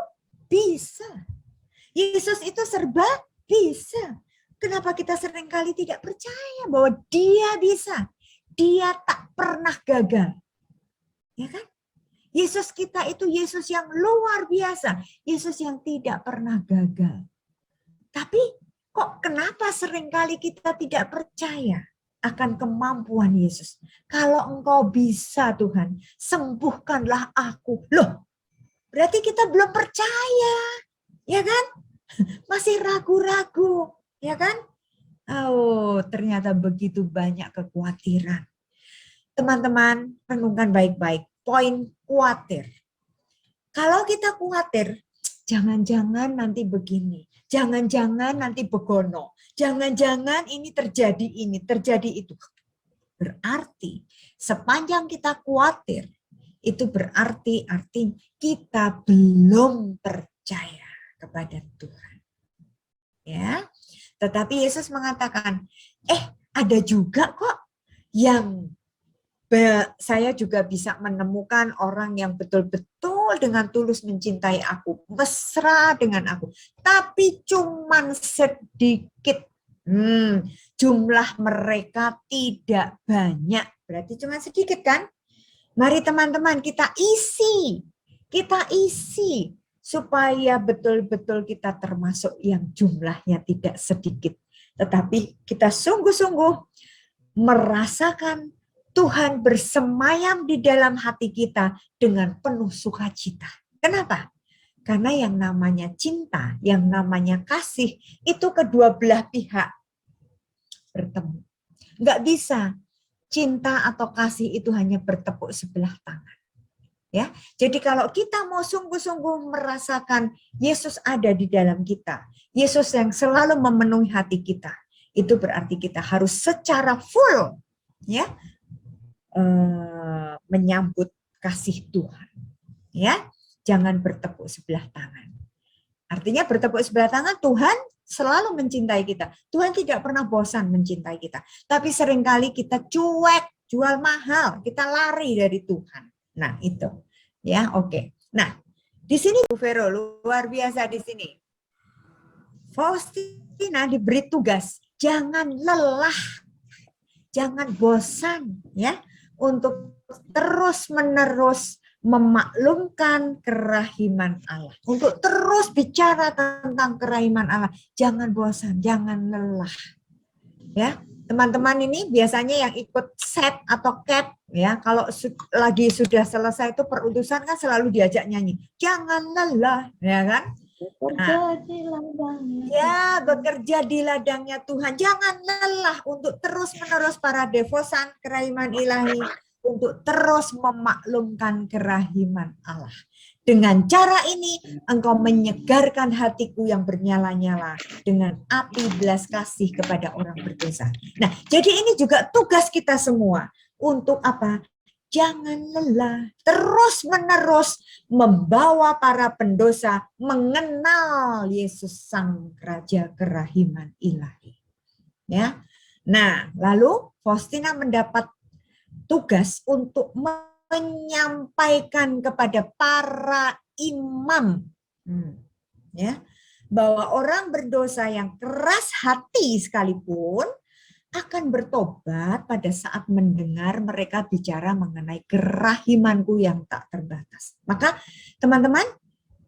bisa. Yesus itu serba bisa. kenapa kita seringkali tidak percaya bahwa Dia bisa. Dia tak pernah gagal. Ya kan? Yesus kita itu Yesus yang luar biasa. Yesus yang tidak pernah gagal. Tapi kok kenapa seringkali kita tidak percaya akan kemampuan Yesus? Kalau Engkau bisa Tuhan, sembuhkanlah aku. Loh, berarti kita belum percaya. Ya kan? Masih ragu-ragu. Ya kan? Oh, ternyata begitu banyak kekhawatiran. Teman-teman, renungkan baik-baik. Poin khawatir. Kalau kita khawatir, jangan-jangan nanti begini. Jangan-jangan nanti begono. Jangan-jangan ini, terjadi itu. Berarti sepanjang kita khawatir, itu berarti kita belum percaya kepada Tuhan. Ya. Tetapi Yesus mengatakan, ada juga kok yang saya juga bisa menemukan orang yang betul-betul dengan tulus mencintai aku, mesra dengan aku, tapi cuman sedikit. Jumlah mereka tidak banyak, berarti cuma sedikit kan? Mari teman-teman kita isi supaya betul-betul kita termasuk yang jumlahnya tidak sedikit. Tetapi kita sungguh-sungguh merasakan Tuhan bersemayam di dalam hati kita dengan penuh sukacita. Kenapa? Karena yang namanya cinta, yang namanya kasih, itu kedua belah pihak bertemu. Nggak bisa cinta atau kasih itu hanya bertepuk sebelah tangan. Ya, jadi kalau kita mau sungguh-sungguh merasakan Yesus ada di dalam kita, Yesus yang selalu memenuhi hati kita, itu berarti kita harus secara full, ya, menyambut kasih Tuhan. Ya, jangan bertepuk sebelah tangan. Artinya bertepuk sebelah tangan, Tuhan selalu mencintai kita. Tuhan tidak pernah bosan mencintai kita. Tapi seringkali kita cuek, jual mahal, kita lari dari Tuhan. Nah, itu. Ya, oke. Nah, di sini Bu Vero luar biasa di sini. Faustina diberi tugas, jangan lelah, jangan bosan, ya, untuk terus-menerus memaklumkan kerahiman Allah. Untuk terus bicara tentang kerahiman Allah. Jangan bosan, jangan lelah. Ya, teman-teman ini biasanya yang ikut set atau cap, ya, kalau lagi sudah selesai itu perutusan kan selalu diajak nyanyi. Jangan lelah, ya kan? Bekerja di ladangnya Tuhan. Jangan lelah untuk terus-menerus para devosan kerahiman ilahi, untuk terus memaklumkan kerahiman Allah. Dengan cara ini, engkau menyegarkan hatiku yang bernyala-nyala dengan api belas kasih kepada orang berdosa. Nah, jadi ini juga tugas kita semua. Untuk apa? Jangan lelah, terus-menerus membawa para pendosa mengenal Yesus Sang Raja Kerahiman Ilahi. Ya. Nah, lalu Faustina mendapat tugas untuk menyampaikan kepada para imam, ya, bahwa orang berdosa yang keras hati sekalipun akan bertobat pada saat mendengar mereka bicara mengenai kerahimanku yang tak terbatas. Maka teman-teman,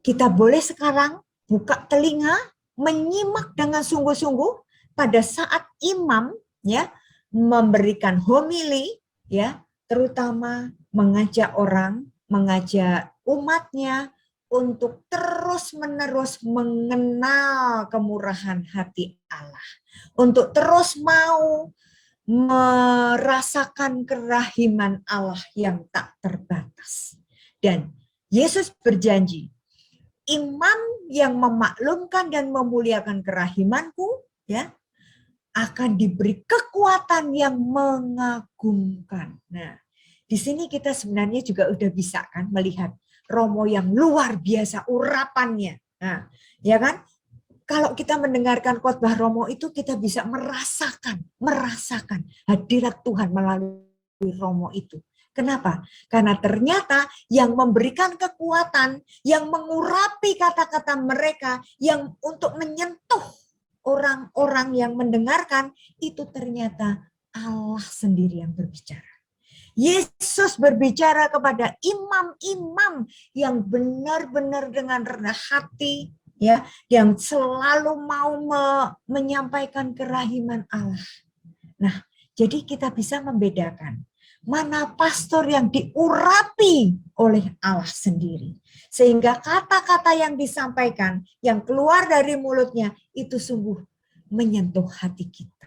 kita boleh sekarang buka telinga, menyimak dengan sungguh-sungguh pada saat imam, ya, memberikan homili, ya, terutama mengajak orang, mengajak umatnya untuk terus-menerus mengenal kemurahan hati Allah, untuk terus mau merasakan kerahiman Allah yang tak terbatas. Dan Yesus berjanji, imam yang memaklumkan dan memuliakan kerahimanku, ya, akan diberi kekuatan yang mengagumkan. Nah, di sini kita sebenarnya juga udah bisa kan melihat Romo yang luar biasa urapannya. Nah, ya kan? Kalau kita mendengarkan khotbah Romo itu kita bisa merasakan hadirat Tuhan melalui Romo itu. Kenapa? Karena ternyata yang memberikan kekuatan, yang mengurapi kata-kata mereka, yang untuk menyentuh orang-orang yang mendengarkan itu ternyata Allah sendiri yang berbicara. Yesus berbicara kepada imam-imam yang benar-benar dengan rendah hati, ya, yang selalu mau menyampaikan kerahiman Allah. Nah, jadi kita bisa membedakan mana pastor yang diurapi oleh Allah sendiri. Sehingga kata-kata yang disampaikan, yang keluar dari mulutnya, itu sungguh menyentuh hati kita.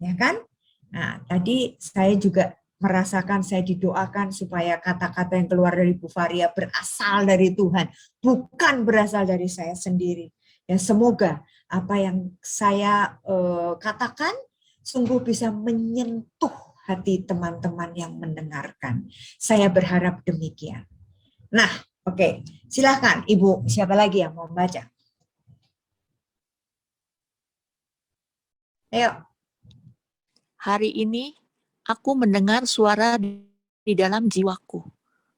Ya kan? Nah, tadi saya juga merasakan, saya didoakan supaya kata-kata yang keluar dari Bu Faria berasal dari Tuhan, bukan berasal dari saya sendiri. Ya, semoga apa yang saya katakan sungguh bisa menyentuh hati teman-teman yang mendengarkan. Saya berharap demikian. Nah, oke, silakan Ibu, siapa lagi yang mau membaca? Ayo. Hari ini aku mendengar suara di dalam jiwaku.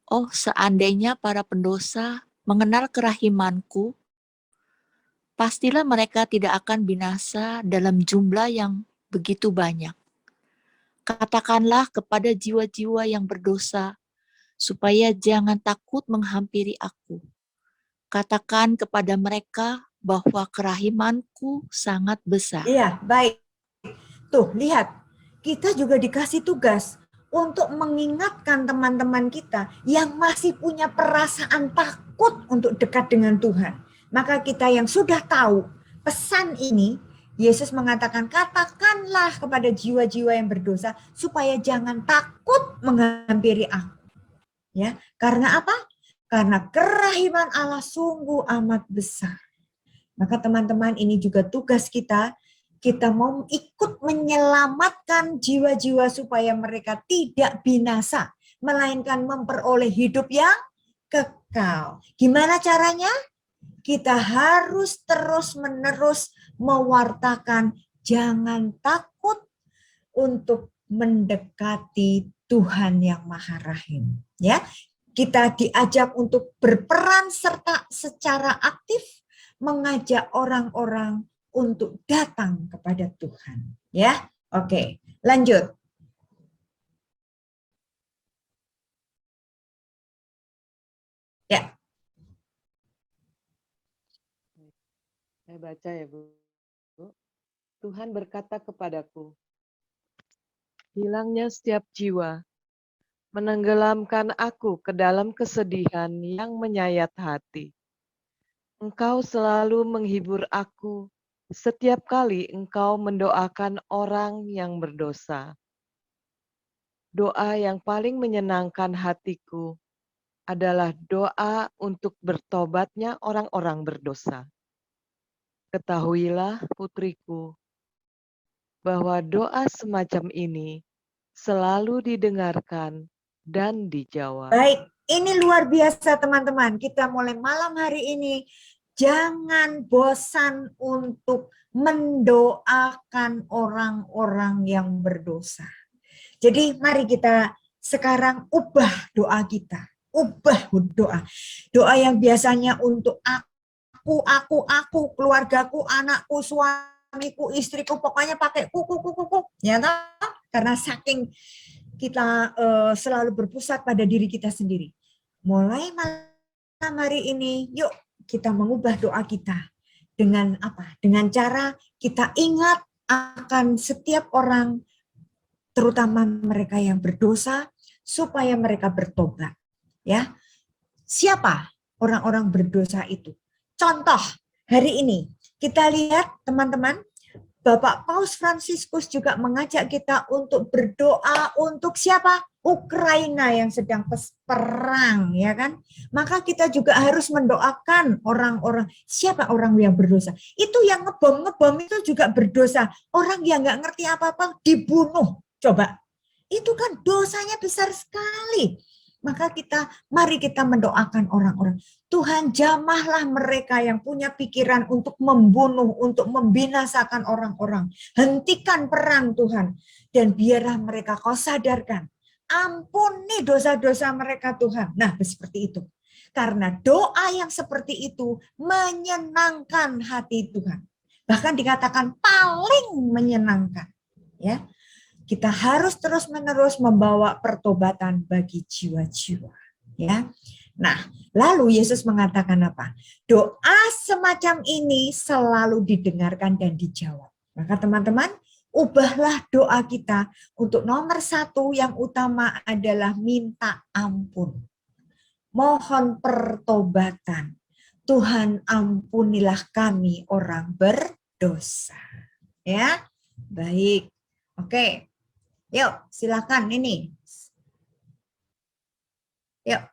Oh, seandainya para pendosa mengenal kerahimanku, pastilah mereka tidak akan binasa dalam jumlah yang begitu banyak. Katakanlah kepada jiwa-jiwa yang berdosa, supaya jangan takut menghampiri aku. Katakan kepada mereka bahwa kerahimanku sangat besar. Iya, baik. Tuh, lihat. Kita juga dikasih tugas untuk mengingatkan teman-teman kita yang masih punya perasaan takut untuk dekat dengan Tuhan. Maka kita yang sudah tahu pesan ini, Yesus mengatakan, katakanlah kepada jiwa-jiwa yang berdosa supaya jangan takut menghampiri aku. Ya, karena apa? Karena kerahiman Allah sungguh amat besar. Maka teman-teman, ini juga tugas kita. Kita mau ikut menyelamatkan jiwa-jiwa supaya mereka tidak binasa, melainkan memperoleh hidup yang kekal. Gimana caranya? Kita harus terus-menerus mewartakan, jangan takut untuk mendekati Tuhan yang Maha Rahim. Ya, kita diajak untuk berperan serta secara aktif mengajak orang-orang untuk datang kepada Tuhan. Ya, oke, lanjut. Ya. Saya baca ya, Bu. Tuhan berkata kepadaku, hilangnya setiap jiwa, menenggelamkan aku ke dalam kesedihan yang menyayat hati. Engkau selalu menghibur aku setiap kali engkau mendoakan orang yang berdosa. Doa yang paling menyenangkan hatiku adalah doa untuk bertobatnya orang-orang berdosa. Ketahuilah, putriku, bahwa doa semacam ini selalu didengarkan dan dijawab. Baik, ini luar biasa teman-teman. Kita mulai malam hari ini, jangan bosan untuk mendoakan orang-orang yang berdosa. Jadi mari kita sekarang ubah doa kita. Ubah doa. Doa yang biasanya untuk aku, keluargaku, anakku, suamiku, istriku, pokoknya pakai kuku. Ya, karena saking kita selalu berpusat pada diri kita sendiri. Mulai malam hari ini, yuk kita mengubah doa kita. Dengan apa? Dengan cara kita ingat akan setiap orang, terutama mereka yang berdosa, supaya mereka bertobat. Ya, siapa orang-orang berdosa itu? Contoh, hari ini kita lihat teman-teman, Bapak Paus Fransiskus juga mengajak kita untuk berdoa untuk siapa? Ukraina yang sedang perang, ya kan? Maka kita juga harus mendoakan orang-orang, siapa orang yang berdosa? Itu yang ngebom itu juga berdosa. Orang yang nggak ngerti apa-apa dibunuh. Coba, itu kan dosanya besar sekali. Maka mari kita mendoakan orang-orang. Tuhan, jamahlah mereka yang punya pikiran untuk membunuh, untuk membinasakan orang-orang. Hentikan perang Tuhan. Dan biarlah mereka kau sadarkan. Ampuni dosa-dosa mereka Tuhan. Nah, seperti itu. Karena doa yang seperti itu menyenangkan hati Tuhan. bahkan dikatakan paling menyenangkan. Ya, kita harus terus-menerus membawa pertobatan bagi jiwa-jiwa. Ya, nah, lalu Yesus mengatakan apa? Doa semacam ini selalu didengarkan dan dijawab. Maka teman-teman, ubahlah doa kita untuk nomor 1 yang utama adalah minta ampun. Mohon pertobatan. Tuhan ampunilah kami orang berdosa. Ya, baik. Oke, yuk silakan ini. Yuk.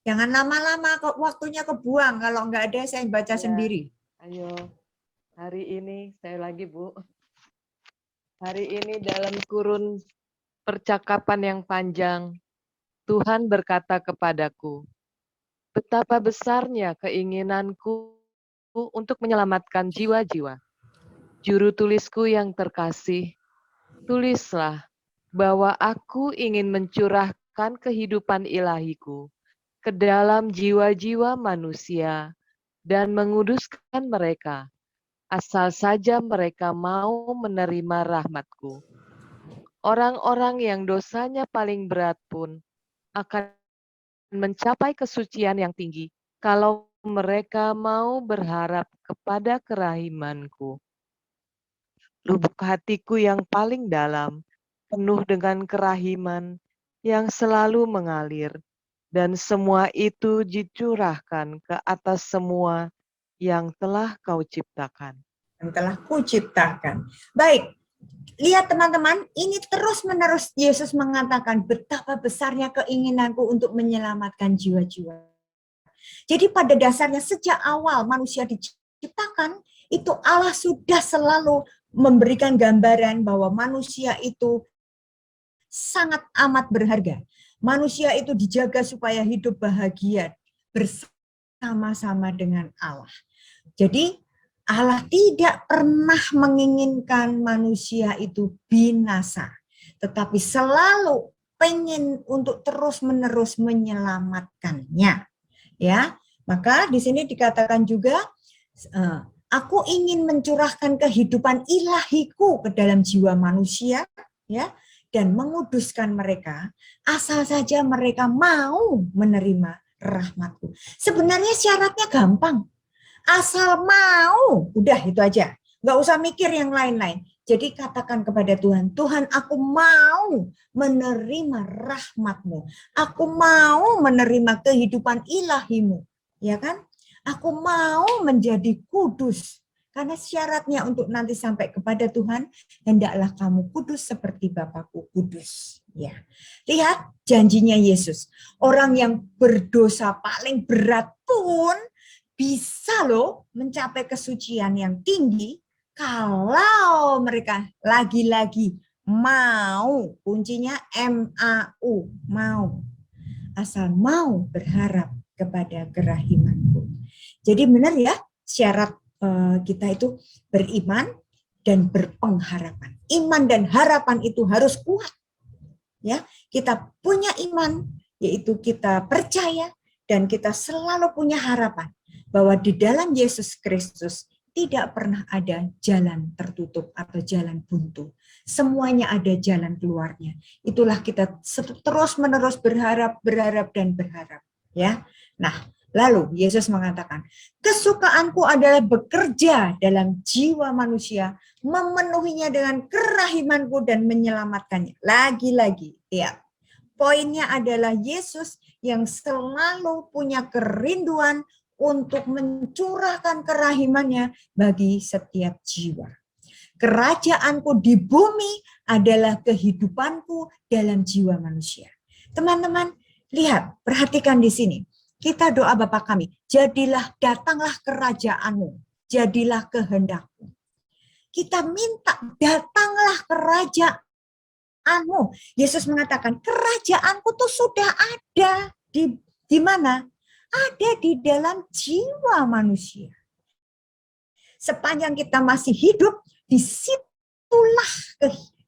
Jangan lama-lama, waktunya kebuang. Kalau nggak ada, saya baca Ya. sendiri. Ayo, hari ini saya lagi Bu. Hari ini dalam kurun percakapan yang panjang, Tuhan berkata kepadaku, betapa besarnya keinginanku untuk menyelamatkan jiwa-jiwa. Juru tulisku yang terkasih, tulislah bahwa aku ingin mencurahkan kehidupan ilahiku ke dalam jiwa-jiwa manusia dan menguduskan mereka, asal saja mereka mau menerima rahmatku. Orang-orang yang dosanya paling berat pun akan mencapai kesucian yang tinggi kalau mereka mau berharap kepada kerahimanku. Lubuk hatiku yang paling dalam penuh dengan kerahiman yang selalu mengalir, dan semua itu dicurahkan ke atas semua yang telah kau ciptakan. Yang telah kuciptakan. Baik, lihat teman-teman, ini terus-menerus Yesus mengatakan betapa besarnya keinginanku untuk menyelamatkan jiwa-jiwa. Jadi pada dasarnya sejak awal manusia diciptakan, itu Allah sudah selalu memberikan gambaran bahwa manusia itu sangat amat berharga. Manusia itu dijaga supaya hidup bahagia bersama-sama dengan Allah. Jadi Allah tidak pernah menginginkan manusia itu binasa, tetapi selalu pengen untuk terus-menerus menyelamatkannya. Ya, maka di sini dikatakan juga, aku ingin mencurahkan kehidupan ilahiku ke dalam jiwa manusia, ya, dan menguduskan mereka, asal saja mereka mau menerima rahmatku. Sebenarnya syaratnya gampang. Asal mau, udah itu aja. Nggak usah mikir yang lain-lain. Jadi katakan kepada Tuhan, Tuhan aku mau menerima rahmat-Mu. Aku mau menerima kehidupan ilahi-Mu. Ya kan? Aku mau menjadi kudus. Karena syaratnya untuk nanti sampai kepada Tuhan, hendaklah kamu kudus seperti Bapakku kudus. Ya. Lihat janjinya Yesus. Orang yang berdosa paling berat pun bisa loh mencapai kesucian yang tinggi kalau mereka lagi-lagi mau, kuncinya MAU, mau. Asal mau berharap kepada kerahimanku. Jadi benar ya, syarat kita itu beriman dan berpengharapan. Iman dan harapan itu harus kuat. Ya, kita punya iman, yaitu kita percaya dan kita selalu punya harapan bahwa di dalam Yesus Kristus tidak pernah ada jalan tertutup atau jalan buntu. Semuanya ada jalan keluarnya. Itulah kita terus-menerus berharap dan berharap. Ya. Nah, lalu Yesus mengatakan, kesukaanku adalah bekerja dalam jiwa manusia, memenuhinya dengan kerahimanku dan menyelamatkannya. Lagi-lagi, ya. Poinnya adalah Yesus yang selalu punya kerinduan untuk mencurahkan kerahimannya bagi setiap jiwa. Kerajaanku di bumi adalah kehidupanku dalam jiwa manusia. Teman-teman, lihat, perhatikan di sini. Kita doa Bapa kami, jadilah, datanglah kerajaanmu, jadilah kehendakmu. Kita minta, datanglah kerajaanmu. Yesus mengatakan, kerajaanku tuh sudah ada. Di mana? Ada di dalam jiwa manusia. Sepanjang kita masih hidup, disitulah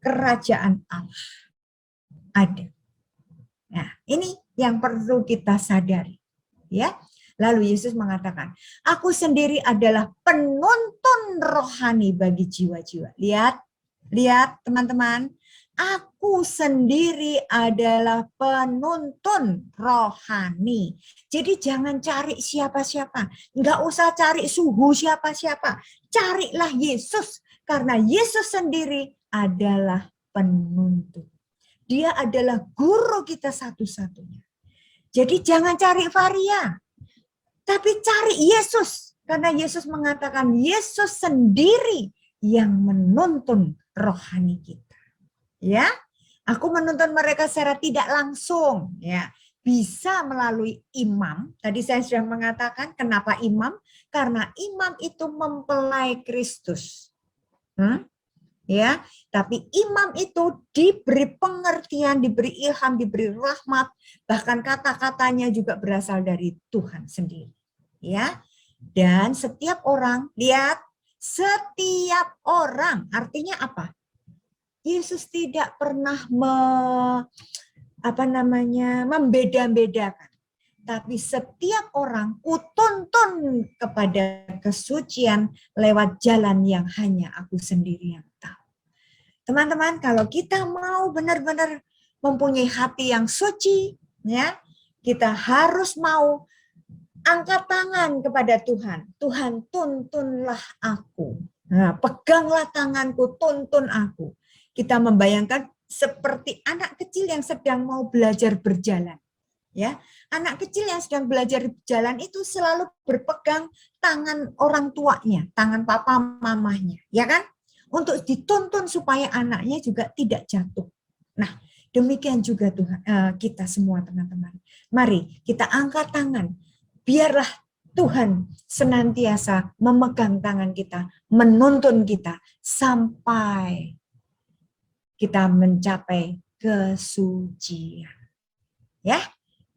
kerajaan Allah ada. Nah, ini yang perlu kita sadari. Ya, Lalu Yesus mengatakan, aku sendiri adalah penuntun rohani bagi jiwa-jiwa. Lihat teman-teman, aku sendiri adalah penuntun rohani. Jadi jangan cari siapa-siapa. Enggak usah cari suhu siapa-siapa. Carilah Yesus. Karena Yesus sendiri adalah penuntun. Dia adalah guru kita satu-satunya. Jadi jangan cari varia, tapi cari Yesus. Karena Yesus mengatakan Yesus sendiri yang menuntun rohani kita. Ya, aku menuntun mereka secara tidak langsung. Ya, bisa melalui imam. Tadi saya sudah mengatakan kenapa imam? Karena imam itu mempelai Kristus. Ya, tapi imam itu diberi pengertian, diberi ilham, diberi rahmat, bahkan kata-katanya juga berasal dari Tuhan sendiri. Ya, dan setiap orang, lihat, setiap orang, artinya apa? Yesus tidak pernah membeda-bedakan, tapi setiap orang kutuntun kepada kesucian lewat jalan yang hanya aku sendiri yang tahu. Teman-teman, kalau kita mau benar-benar mempunyai hati yang suci, ya, kita harus mau angkat tangan kepada Tuhan. Tuhan, tuntunlah aku. Nah, peganglah tanganku, tuntun aku. Kita membayangkan seperti anak kecil yang sedang mau belajar berjalan. Ya, anak kecil yang sedang belajar berjalan itu selalu berpegang tangan orang tuanya, tangan papa mamahnya, ya kan? Untuk dituntun supaya anaknya juga tidak jatuh. Nah, demikian juga Tuhan, kita semua teman-teman. Mari kita angkat tangan. Biarlah Tuhan senantiasa memegang tangan kita, menuntun kita sampai kita mencapai kesucian. Ya,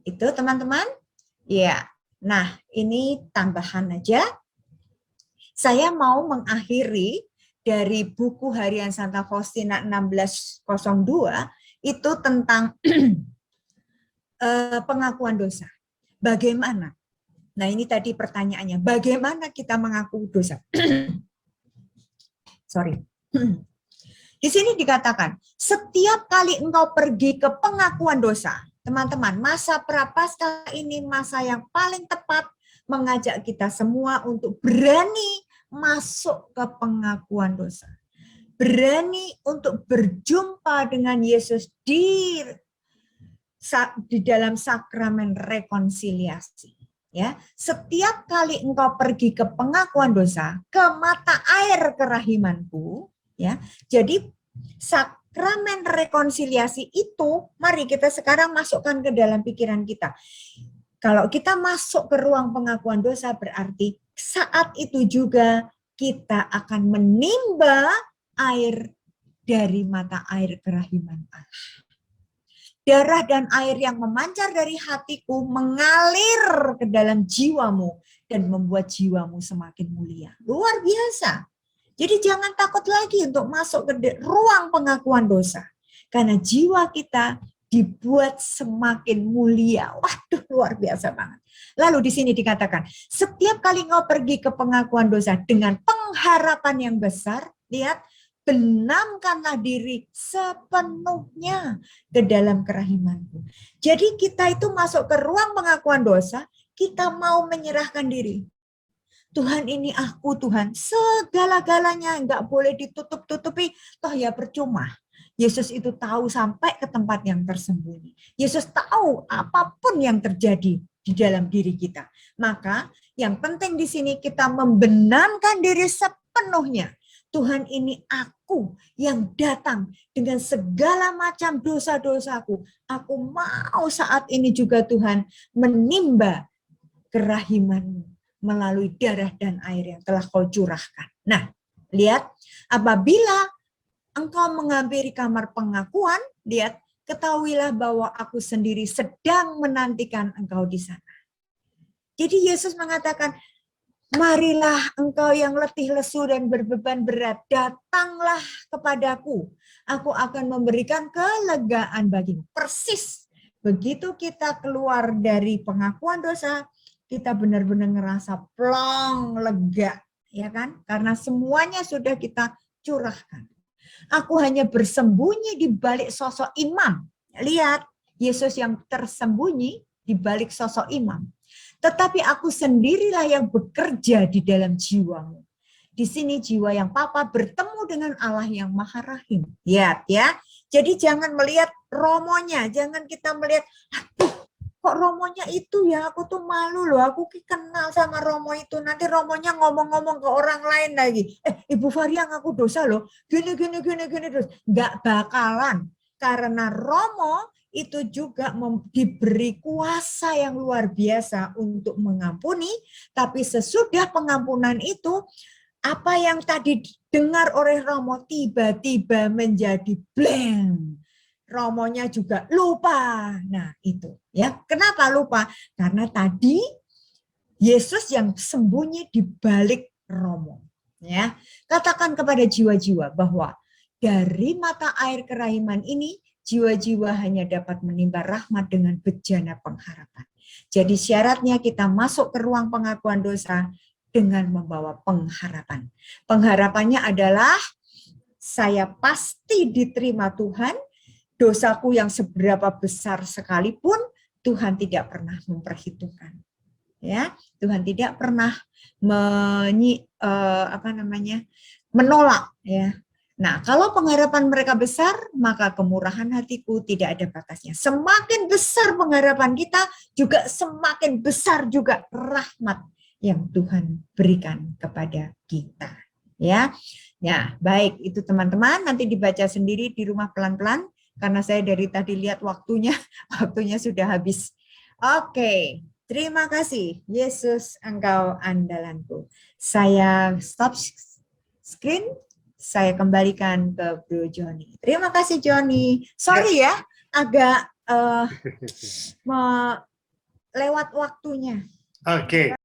itu teman-teman. Ya, nah ini tambahan aja. Saya mau mengakhiri dari buku Harian Santa Faustina 1602 itu tentang pengakuan dosa. Bagaimana? Nah ini tadi pertanyaannya, bagaimana kita mengaku dosa? Sorry. Di sini dikatakan, setiap kali engkau pergi ke pengakuan dosa, teman-teman, masa prapaskah ini masa yang paling tepat mengajak kita semua untuk berani masuk ke pengakuan dosa. Berani untuk berjumpa dengan Yesus di dalam sakramen rekonsiliasi. Ya, setiap kali engkau pergi ke pengakuan dosa, ke mata air kerahimanku, ya. Jadi sakramen rekonsiliasi itu, mari kita sekarang masukkan ke dalam pikiran kita. Kalau kita masuk ke ruang pengakuan dosa berarti saat itu juga kita akan menimba air dari mata air kerahiman Allah. Darah dan air yang memancar dari hatiku mengalir ke dalam jiwamu dan membuat jiwamu semakin mulia. Luar biasa. Jadi jangan takut lagi untuk masuk ke ruang pengakuan dosa. Karena jiwa kita dibuat semakin mulia. Waduh, luar biasa banget. Lalu di sini dikatakan, setiap kali engkau pergi ke pengakuan dosa dengan pengharapan yang besar, lihat, benamkanlah diri sepenuhnya ke dalam kerahimanku. Jadi kita itu masuk ke ruang pengakuan dosa, kita mau menyerahkan diri. Tuhan ini aku Tuhan, segala-galanya enggak boleh ditutup-tutupi, toh ya percuma. Yesus itu tahu sampai ke tempat yang tersembunyi. Yesus tahu apapun yang terjadi di dalam diri kita. Maka yang penting di sini kita membenamkan diri sepenuhnya. Tuhan ini aku yang datang dengan segala macam dosa-dosaku. Aku mau saat ini juga Tuhan menimba kerahiman-Mu melalui darah dan air yang telah Kau curahkan. Nah, lihat, apabila engkau menghampiri kamar pengakuan, lihat, ketahuilah bahwa aku sendiri sedang menantikan engkau di sana. Jadi Yesus mengatakan, marilah engkau yang letih lesu dan berbeban berat, datanglah kepadaku. Aku akan memberikan kelegaan bagimu. Persis begitu kita keluar dari pengakuan dosa, kita benar-benar ngerasa plong, lega, ya kan? Karena semuanya sudah kita curahkan. Aku hanya bersembunyi di balik sosok imam. Lihat, Yesus yang tersembunyi di balik sosok imam. Tetapi aku sendirilah yang bekerja di dalam jiwamu. Di sini jiwa yang papa bertemu dengan Allah yang Maha Rahim. Lihat ya. Jadi jangan melihat romonya, jangan kita melihat, aduh, kok romonya itu ya, aku tuh malu loh, aku kenal sama romo itu, nanti romonya ngomong-ngomong ke orang lain lagi, Ibu Faria ngaku dosa loh, gini terus. Nggak bakalan, karena romo itu juga diberi kuasa yang luar biasa untuk mengampuni, tapi sesudah pengampunan itu, apa yang tadi dengar oleh Romo tiba-tiba menjadi blank. Romonya juga lupa. Nah, itu ya. Kenapa lupa? Karena tadi Yesus yang sembunyi di balik Romo. Ya. Katakan kepada jiwa-jiwa bahwa dari mata air kerahiman ini jiwa-jiwa hanya dapat menimba rahmat dengan bejana pengharapan. Jadi syaratnya kita masuk ke ruang pengakuan dosa dengan membawa pengharapan. Pengharapannya adalah saya pasti diterima Tuhan, dosaku yang seberapa besar sekalipun Tuhan tidak pernah memperhitungkan. Ya, Tuhan tidak pernah menolak ya. Nah, kalau pengharapan mereka besar, maka kemurahan hatiku tidak ada batasnya. Semakin besar pengharapan kita, juga semakin besar juga rahmat yang Tuhan berikan kepada kita. Ya, baik itu teman-teman, nanti dibaca sendiri di rumah pelan-pelan, karena saya dari tadi lihat waktunya sudah habis. Oke, terima kasih. Yesus, Engkau andalanku. Saya stop screen. Saya kembalikan ke Bro Joni. Terima kasih Joni. Sorry ya, agak lewat waktunya. Oke.